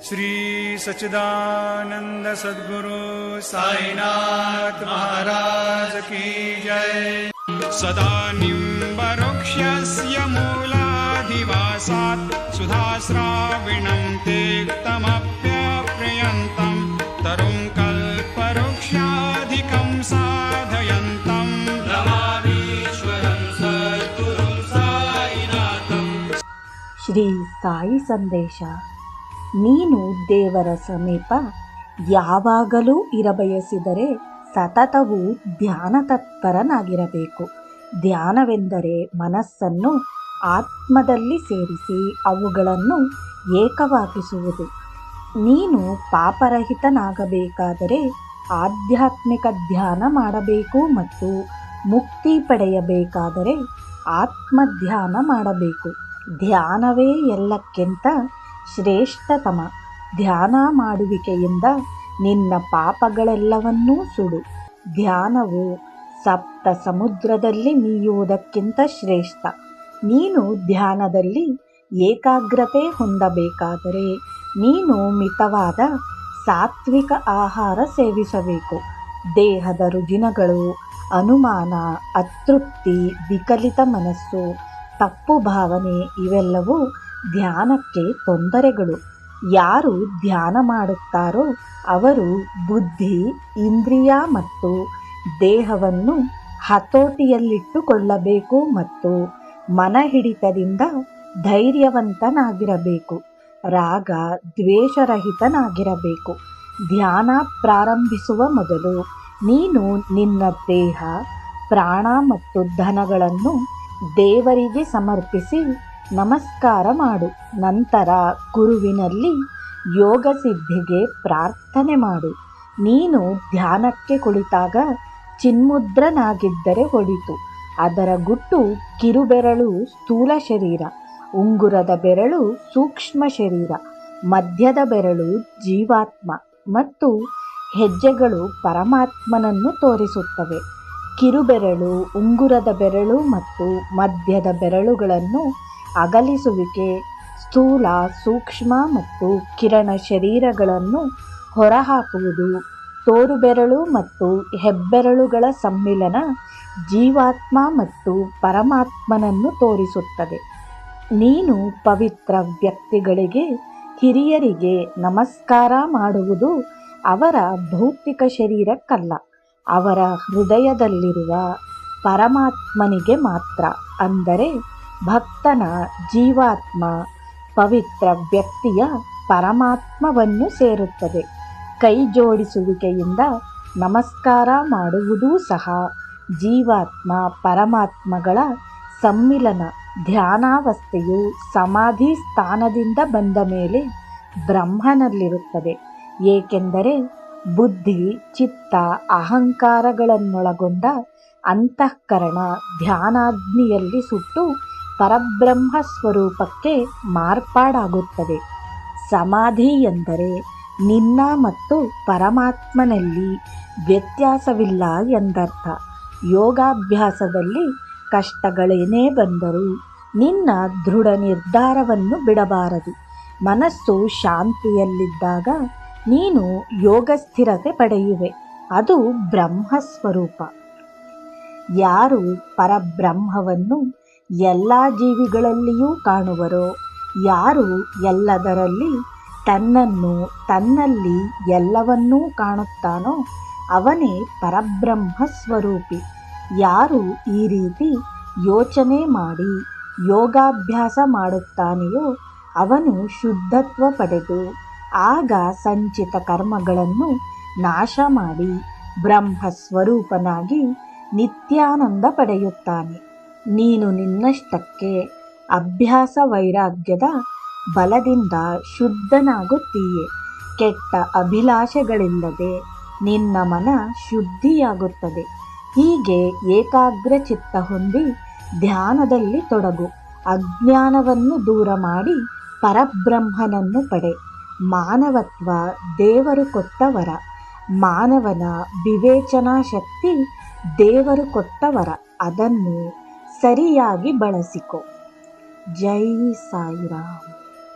श्री सच्चिदानंद सद्गुरु साईनाथ महाराज की जय। सदा निम्बवृक्षस्य मूलाधिवासात् सुधाश्राविणं तेक्तमप्यप्रियन्तं तरुं कल्पवृक्षाधिकं साधयन्तं नमामीश्वरं सद्गुरुं साईनाथं। ಶ್ರೀ ಸಾಯಿ ಸಂದೇಶ. ನೀನು ದೇವರ ಸಮೀಪ ಯಾವಾಗಲೂ ಇರಬಯಸಿದರೆ ಸತತವೂ ಧ್ಯಾನ ತತ್ಪರನಾಗಿರಬೇಕು. ಧ್ಯಾನವೆಂದರೆ ಮನಸ್ಸನ್ನು ಆತ್ಮದಲ್ಲಿ ಸೇರಿಸಿ ಅವುಗಳನ್ನು ಏಕವಾಗಿಸುವುದು. ನೀನು ಪಾಪರಹಿತನಾಗಬೇಕಾದರೆ ಆಧ್ಯಾತ್ಮಿಕ ಧ್ಯಾನ ಮಾಡಬೇಕು ಮತ್ತು ಮುಕ್ತಿ ಪಡೆಯಬೇಕಾದರೆ ಆತ್ಮಧ್ಯಾನ ಮಾಡಬೇಕು. ಧ್ಯಾನವೇ ಎಲ್ಲಕ್ಕಿಂತ ಶ್ರೇಷ್ಠತಮ. ಧ್ಯಾನ ಮಾಡುವಿಕೆಯಿಂದ ನಿನ್ನ ಪಾಪಗಳೆಲ್ಲವನ್ನೂ ಸುಡು. ಧ್ಯಾನವು ಸಪ್ತ ಸಮುದ್ರದಲ್ಲಿ ಮೀಯುವುದಕ್ಕಿಂತ ಶ್ರೇಷ್ಠ. ನೀನು ಧ್ಯಾನದಲ್ಲಿ ಏಕಾಗ್ರತೆ ಹೊಂದಬೇಕಾದರೆ ನೀನು ಮಿತವಾದ ಸಾತ್ವಿಕ ಆಹಾರ ಸೇವಿಸಬೇಕು. ದೇಹದ ರುಜಿನಗಳು, ಅನುಮಾನ, ಅತೃಪ್ತಿ, ವಿಕಲಿತ ಮನಸ್ಸು, ತಪ್ಪು ಭಾವನೆ ಇವೆಲ್ಲವೂ ಧ್ಯಾನಕ್ಕೆ ತೊಂದರೆಗಳು. ಯಾರು ಧ್ಯಾನ ಮಾಡುತ್ತಾರೋ ಅವರು ಬುದ್ಧಿ, ಇಂದ್ರಿಯ ಮತ್ತು ದೇಹವನ್ನು ಹತೋಟಿಯಲ್ಲಿಟ್ಟುಕೊಳ್ಳಬೇಕು ಮತ್ತು ಮನಹಿಡಿತದಿಂದ ಧೈರ್ಯವಂತನಾಗಿರಬೇಕು. ರಾಗ ದ್ವೇಷರಹಿತನಾಗಿರಬೇಕು. ಧ್ಯಾನ ಪ್ರಾರಂಭಿಸುವ ಮೊದಲು ನೀನು ನಿನ್ನ ದೇಹ, ಪ್ರಾಣ ಮತ್ತು ಧನಗಳನ್ನು ದೇವರಿಗೆ ಸಮರ್ಪಿಸಿ ನಮಸ್ಕಾರ ಮಾಡು. ನಂತರ ಗುರುವಿನಲ್ಲಿ ಯೋಗ ಸಿದ್ಧಿಗೆ ಪ್ರಾರ್ಥನೆ ಮಾಡು. ನೀನು ಧ್ಯಾನಕ್ಕೆ ಕುಳಿತಾಗ ಚಿನ್ಮುದ್ರನಾಗಿದ್ದರೆ ಹೊಡಿತು. ಅದರ ಗುಟ್ಟು ಕಿರುಬೆರಳು ಸ್ಥೂಲ ಶರೀರ, ಉಂಗುರದ ಬೆರಳು ಸೂಕ್ಷ್ಮ ಶರೀರ, ಮಧ್ಯದ ಬೆರಳು ಜೀವಾತ್ಮ ಮತ್ತು ಹೆಜ್ಜೆಗಳು ಪರಮಾತ್ಮನನ್ನು ತೋರಿಸುತ್ತವೆ. ಕಿರುಬೆರಳು, ಉಂಗುರದ ಬೆರಳು ಮತ್ತು ಮಧ್ಯದ ಬೆರಳುಗಳನ್ನು ಅಗಲಿಸುವಿಕೆ ಸ್ಥೂಲ, ಸೂಕ್ಷ್ಮ ಮತ್ತು ಕಿರಣ ಶರೀರಗಳನ್ನು ಹೊರಹಾಕುವುದು. ತೋರುಬೆರಳು ಮತ್ತು ಹೆಬ್ಬೆರಳುಗಳ ಸಮ್ಮಿಲನ ಜೀವಾತ್ಮ ಮತ್ತು ಪರಮಾತ್ಮನನ್ನು ತೋರಿಸುತ್ತದೆ. ನೀನು ಪವಿತ್ರ ವ್ಯಕ್ತಿಗಳಿಗೆ, ಹಿರಿಯರಿಗೆ ನಮಸ್ಕಾರ ಮಾಡುವುದು ಅವರ ಭೌತಿಕ ಶರೀರಕ್ಕಲ್ಲ, ಅವರ ಹೃದಯದಲ್ಲಿರುವ ಪರಮಾತ್ಮನಿಗೆ ಮಾತ್ರ. ಅಂದರೆ ಭಕ್ತನ ಜೀವಾತ್ಮ ಪವಿತ್ರ ವ್ಯಕ್ತಿಯ ಪರಮಾತ್ಮವನ್ನು ಸೇರುತ್ತದೆ. ಕೈ ಜೋಡಿಸುವಿಕೆಯಿಂದ ನಮಸ್ಕಾರ ಮಾಡುವುದೂ ಸಹ ಜೀವಾತ್ಮ ಪರಮಾತ್ಮಗಳ ಸಮ್ಮಿಲನ. ಧ್ಯಾನಾವಸ್ಥೆಯು ಸಮಾಧಿ ಸ್ಥಾನದಿಂದ ಬಂದ ಮೇಲೆ ಬ್ರಹ್ಮನಲ್ಲಿರುತ್ತದೆ. ಏಕೆಂದರೆ ಬುದ್ಧಿ, ಚಿತ್ತ, ಅಹಂಕಾರಗಳನ್ನೊಳಗೊಂಡ ಅಂತಃಕರಣ ಧ್ಯಾನಾಗ್ನಿಯಲ್ಲಿ ಸುಟ್ಟು ಪರಬ್ರಹ್ಮ ಸ್ವರೂಪಕ್ಕೆ ಮಾರ್ಪಾಡಾಗುತ್ತದೆ. ಸಮಾಧಿ ಎಂದರೆ ನಿನ್ನ ಮತ್ತು ಪರಮಾತ್ಮನಲ್ಲಿ ವ್ಯತ್ಯಾಸವಿಲ್ಲ ಎಂದರ್ಥ. ಯೋಗಾಭ್ಯಾಸದಲ್ಲಿ ಕಷ್ಟಗಳೇನೇ ಬಂದರೂ ನಿನ್ನ ದೃಢ ನಿರ್ಧಾರವನ್ನು ಬಿಡಬಾರದು. ಮನಸ್ಸು ಶಾಂತಿಯಲ್ಲಿದ್ದಾಗ ನೀನು ಯೋಗ ಸ್ಥಿರತೆ ಪಡೆಯುವೆ. ಅದು ಬ್ರಹ್ಮಸ್ವರೂಪ. ಯಾರು ಪರಬ್ರಹ್ಮವನ್ನು ಎಲ್ಲ ಜೀವಿಗಳಲ್ಲಿಯೂ ಕಾಣುವರೋ, ಯಾರು ಎಲ್ಲದರಲ್ಲಿ ತನ್ನನ್ನು, ತನ್ನಲ್ಲಿ ಎಲ್ಲವನ್ನೂ ಕಾಣುತ್ತಾನೋ ಅವನೇ ಪರಬ್ರಹ್ಮ ಸ್ವರೂಪಿ. ಯಾರು ಈ ರೀತಿ ಯೋಚನೆ ಮಾಡಿ ಯೋಗಾಭ್ಯಾಸ ಮಾಡುತ್ತಾನೆಯೋ ಅವನು ಶುದ್ಧತ್ವ ಪಡೆದು ಆಗ ಸಂಚಿತ ಕರ್ಮಗಳನ್ನು ನಾಶ ಮಾಡಿ ಬ್ರಹ್ಮಸ್ವರೂಪನಾಗಿ ನಿತ್ಯಾನಂದ ಪಡೆಯುತ್ತಾನೆ. ನೀನು ನಿನ್ನಷ್ಟಕ್ಕೆ ಅಭ್ಯಾಸ ವೈರಾಗ್ಯದ ಬಲದಿಂದ ಶುದ್ಧನಾಗುತ್ತೀಯೆ. ಕೆಟ್ಟ ಅಭಿಲಾಷೆಗಳಿಲ್ಲದೆ ನಿನ್ನ ಮನ ಶುದ್ಧಿಯಾಗುತ್ತದೆ. ಹೀಗೆ ಏಕಾಗ್ರ ಚಿತ್ತ ಹೊಂದಿ ಧ್ಯಾನದಲ್ಲಿ ತೊಡಗು. ಅಜ್ಞಾನವನ್ನು ದೂರ ಮಾಡಿ ಪರಬ್ರಹ್ಮನನ್ನು ಪಡೆ. ಮಾನವತ್ವ ದೇವರು ಕೊಟ್ಟ ವರ. ಮಾನವನ ವಿವೇಚನಾ ಶಕ್ತಿ ದೇವರು ಕೊಟ್ಟ ವರ. ಅದನ್ನು ಸರಿಯಾಗಿ ಬಳಸಿಕೊ. ಜೈ ಸಾಯಿರಾಮ್.